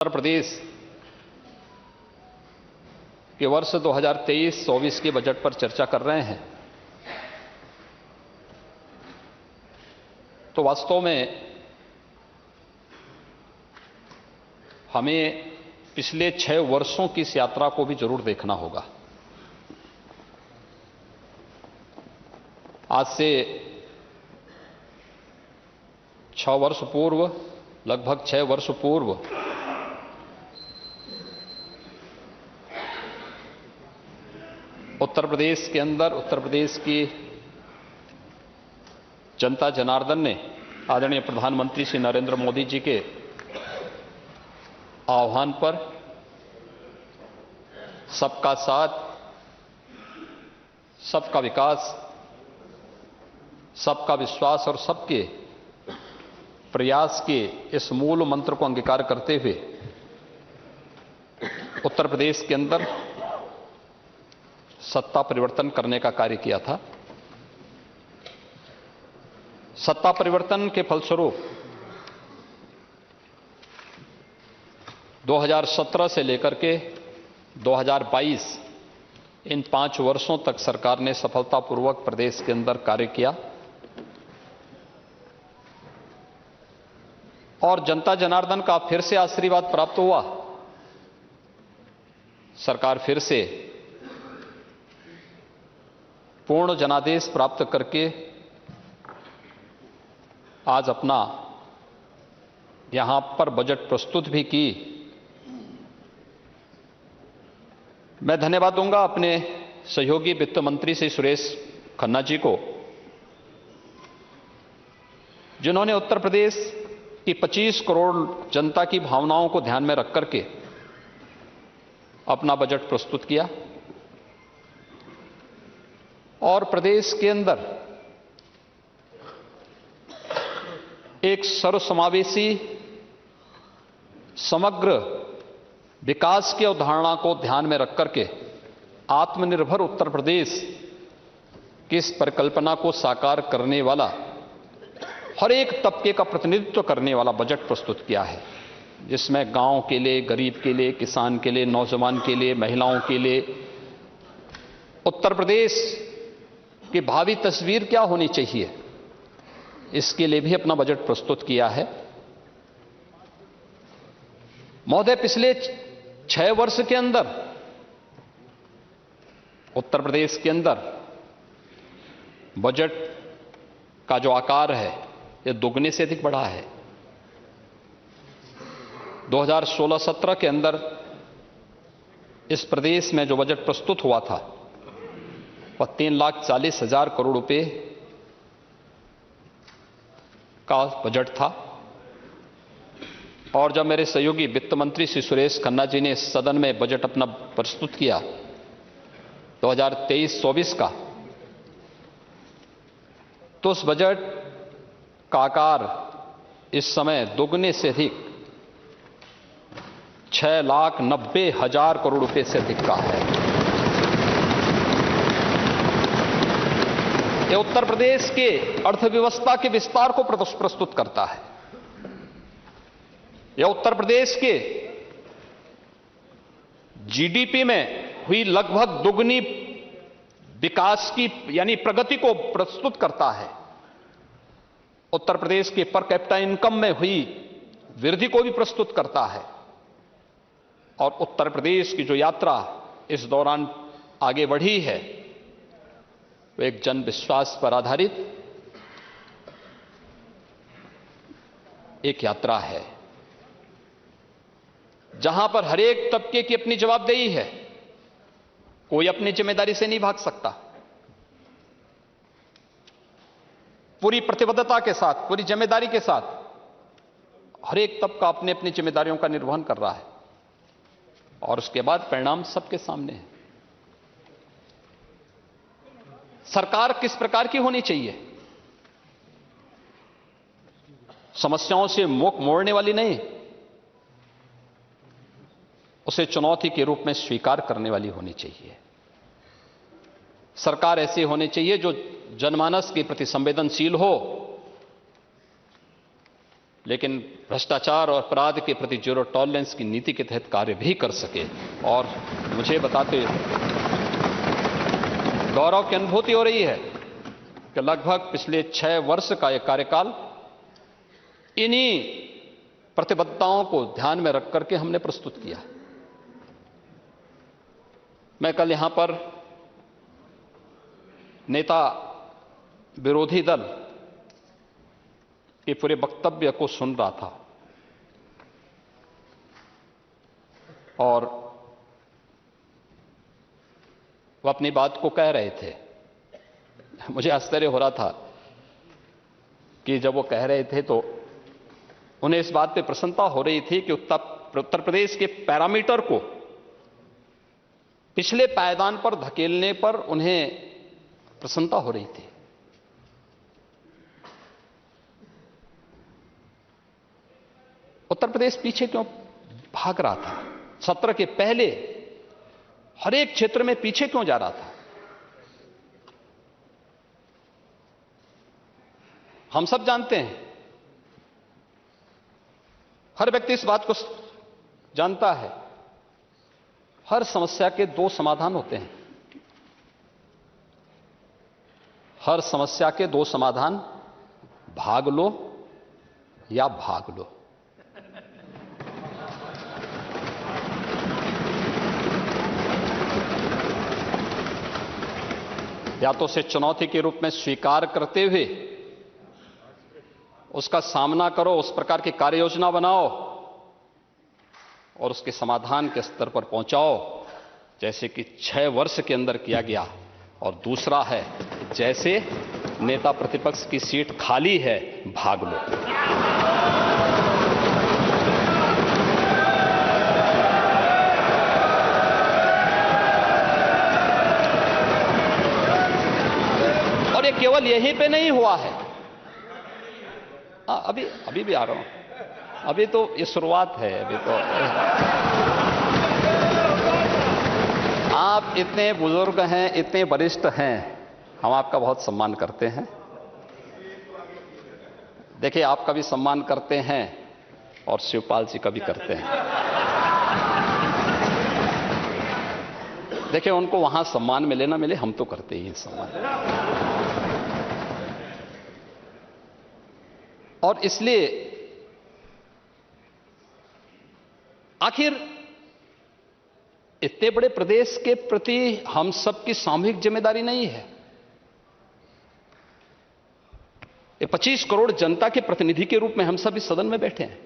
उत्तर प्रदेश के वर्ष 2023-24 के बजट पर चर्चा कर रहे हैं तो वास्तव में हमें पिछले 6 वर्षों की इस यात्रा को भी जरूर देखना होगा। आज से 6 वर्ष पूर्व, लगभग 6 वर्ष पूर्व उत्तर प्रदेश के अंदर उत्तर प्रदेश की जनता जनार्दन ने आदरणीय प्रधानमंत्री श्री नरेंद्र मोदी जी के आह्वान पर सबका साथ, सबका विकास, सबका विश्वास और सबके प्रयास के इस मूल मंत्र को अंगीकार करते हुए उत्तर प्रदेश के अंदर सत्ता परिवर्तन करने का कार्य किया था। सत्ता परिवर्तन के फलस्वरूप 2017 से लेकर के 2022 इन 5 वर्षों तक सरकार ने सफलतापूर्वक प्रदेश के अंदर कार्य किया और जनता जनार्दन का फिर से आशीर्वाद प्राप्त हुआ। सरकार फिर से पूर्ण जनादेश प्राप्त करके आज अपना यहां पर बजट प्रस्तुत भी की। मैं धन्यवाद दूंगा अपने सहयोगी वित्त मंत्री श्री सुरेश खन्ना जी को, जिन्होंने उत्तर प्रदेश की 25 करोड़ जनता की भावनाओं को ध्यान में रख करके अपना बजट प्रस्तुत किया और प्रदेश के अंदर एक सर्वसमावेशी समग्र विकास की अवधारणा को ध्यान में रख करके आत्मनिर्भर उत्तर प्रदेश की इस परिकल्पना को साकार करने वाला, हर एक तबके का प्रतिनिधित्व करने वाला बजट प्रस्तुत किया है, जिसमें गांव के लिए, गरीब के लिए, किसान के लिए, नौजवान के लिए, महिलाओं के लिए उत्तर प्रदेश की भावी तस्वीर क्या होनी चाहिए, इसके लिए भी अपना बजट प्रस्तुत किया है। महोदय, पिछले 6 वर्ष के अंदर उत्तर प्रदेश के अंदर बजट का जो आकार है यह दोगुने से अधिक बढ़ा है। 2016-17 के अंदर इस प्रदेश में जो बजट प्रस्तुत हुआ था वह 3,40,000 करोड़ रुपए का बजट था और जब मेरे सहयोगी वित्त मंत्री श्री सुरेश खन्ना जी ने सदन में बजट अपना प्रस्तुत किया 2023-24 का, तो उस बजट का आकार इस समय दोगुने से अधिक 6,90,000 करोड़ रुपए से अधिक का है। यह उत्तर प्रदेश के अर्थव्यवस्था के विस्तार को प्रस्तुत करता है। यह उत्तर प्रदेश के जीडीपी में हुई लगभग दुगनी विकास की यानी प्रगति को प्रस्तुत करता है। उत्तर प्रदेश के पर कैपिटा इनकम में हुई वृद्धि को भी प्रस्तुत करता है और उत्तर प्रदेश की जो यात्रा इस दौरान आगे बढ़ी है वो एक जन विश्वास पर आधारित एक यात्रा है, जहां पर हर एक तबके की अपनी जवाबदेही है। कोई अपनी जिम्मेदारी से नहीं भाग सकता। पूरी प्रतिबद्धता के साथ, पूरी जिम्मेदारी के साथ हर एक तबका अपनी अपनी जिम्मेदारियों का निर्वहन कर रहा है और उसके बाद परिणाम सबके सामने है। सरकार किस प्रकार की होनी चाहिए? समस्याओं से मुख मोड़ने वाली नहीं, उसे चुनौती के रूप में स्वीकार करने वाली होनी चाहिए। सरकार ऐसी होनी चाहिए जो जनमानस के प्रति संवेदनशील हो, लेकिन भ्रष्टाचार और अपराध के प्रति जीरो टॉलरेंस की नीति के तहत कार्य भी कर सके। और मुझे बताते गौरव की अनुभूति हो रही है कि लगभग पिछले 6 वर्ष का यह कार्यकाल इन्हीं प्रतिबद्धताओं को ध्यान में रख करके हमने प्रस्तुत किया। मैं कल यहां पर नेता विरोधी दल के पूरे वक्तव्य को सुन रहा था और वह अपनी बात को कह रहे थे। मुझे आश्चर्य हो रहा था कि जब वो कह रहे थे तो उन्हें इस बात पे प्रसन्नता हो रही थी कि उत्तर प्रदेश के पैरामीटर को पिछले पायदान पर धकेलने पर उन्हें प्रसन्नता हो रही थी। उत्तर प्रदेश पीछे क्यों भाग रहा था? सत्र के पहले हर एक क्षेत्र में पीछे क्यों जा रहा था? हम सब जानते हैं, हर व्यक्ति इस बात को जानता है, हर समस्या के 2 समाधान होते हैं। हर समस्या के 2 समाधान, भाग लो या भाग लो। या तो उसे चुनौती के रूप में स्वीकार करते हुए उसका सामना करो, उस प्रकार की कार्य योजना बनाओ और उसके समाधान के स्तर पर पहुंचाओ जैसे कि 6 वर्ष के अंदर किया गया। और दूसरा है, जैसे नेता प्रतिपक्ष की सीट खाली है, भाग लो। और ये केवल यहीं पे नहीं हुआ है। अभी भी आ रहा हूं। अभी तो ये शुरुआत है। अभी तो आप इतने बुजुर्ग हैं, इतने वरिष्ठ हैं, हम आपका बहुत सम्मान करते हैं। देखिए, आपका भी सम्मान करते हैं और शिवपाल जी का भी करते हैं। देखिए, उनको वहां सम्मान मिले ना मिले, हम तो करते ही हैं सम्मान। और इसलिए आखिर इतने बड़े प्रदेश के प्रति हम सबकी सामूहिक जिम्मेदारी नहीं है? ये 25 करोड़ जनता के प्रतिनिधि के रूप में हम सब इस सदन में बैठे हैं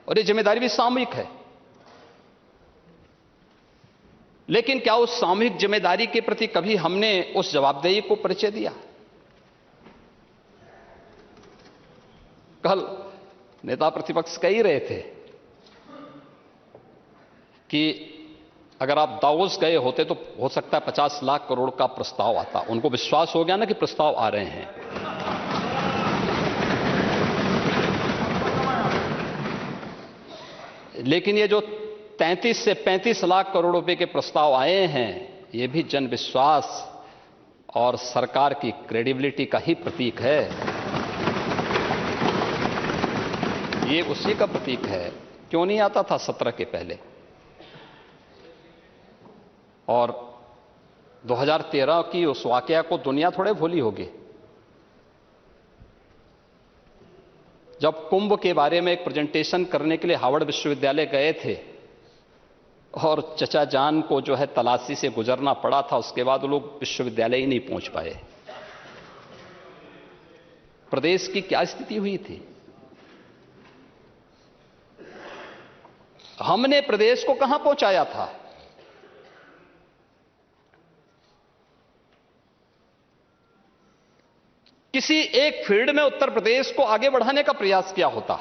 और ये जिम्मेदारी भी सामूहिक है। लेकिन क्या उस सामूहिक जिम्मेदारी के प्रति कभी हमने उस जवाबदेही को परिचय दिया? कल नेता प्रतिपक्ष कह ही रहे थे कि अगर आप दावोस गए होते तो हो सकता है 50 लाख करोड़ का प्रस्ताव आता। उनको विश्वास हो गया ना कि प्रस्ताव आ रहे हैं। लेकिन ये जो 33 से 35 लाख करोड़ रुपए के प्रस्ताव आए हैं, ये भी जन विश्वास और सरकार की क्रेडिबिलिटी का ही प्रतीक है। ये उसी का प्रतीक है। क्यों नहीं आता था 17 के पहले? और 2013 की उस वाकया को दुनिया थोड़े भूली होगी, जब कुंभ के बारे में एक प्रेजेंटेशन करने के लिए हार्वर्ड विश्वविद्यालय गए थे और चचा जान को जो है तलाशी से गुजरना पड़ा था। उसके बाद वो लोग विश्वविद्यालय ही नहीं पहुंच पाए। प्रदेश की क्या स्थिति हुई थी? हमने प्रदेश को कहां पहुंचाया था? किसी एक फील्ड में उत्तर प्रदेश को आगे बढ़ाने का प्रयास किया होता।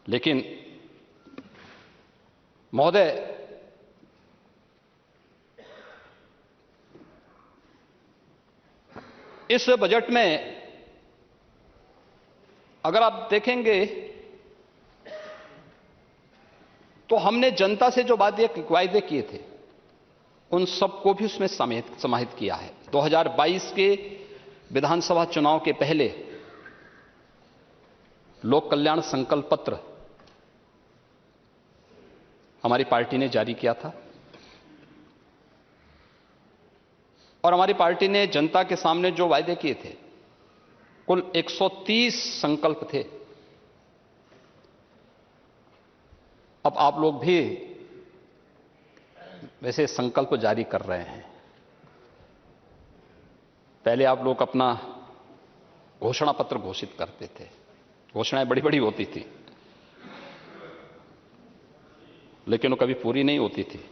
लेकिन महोदय, इस बजट में अगर आप देखेंगे तो हमने जनता से जो वायदे किए थे उन सबको भी उसमें समाहित किया है। 2022 के विधानसभा चुनाव के पहले लोक कल्याण संकल्प पत्र हमारी पार्टी ने जारी किया था और हमारी पार्टी ने जनता के सामने जो वायदे किए थे, कुल 130 संकल्प थे। अब आप लोग भी वैसे संकल्प जारी कर रहे हैं। पहले आप लोग अपना घोषणा पत्र घोषित करते थे, घोषणाएं बड़ी बड़ी होती थी, लेकिन वो कभी पूरी नहीं होती थी।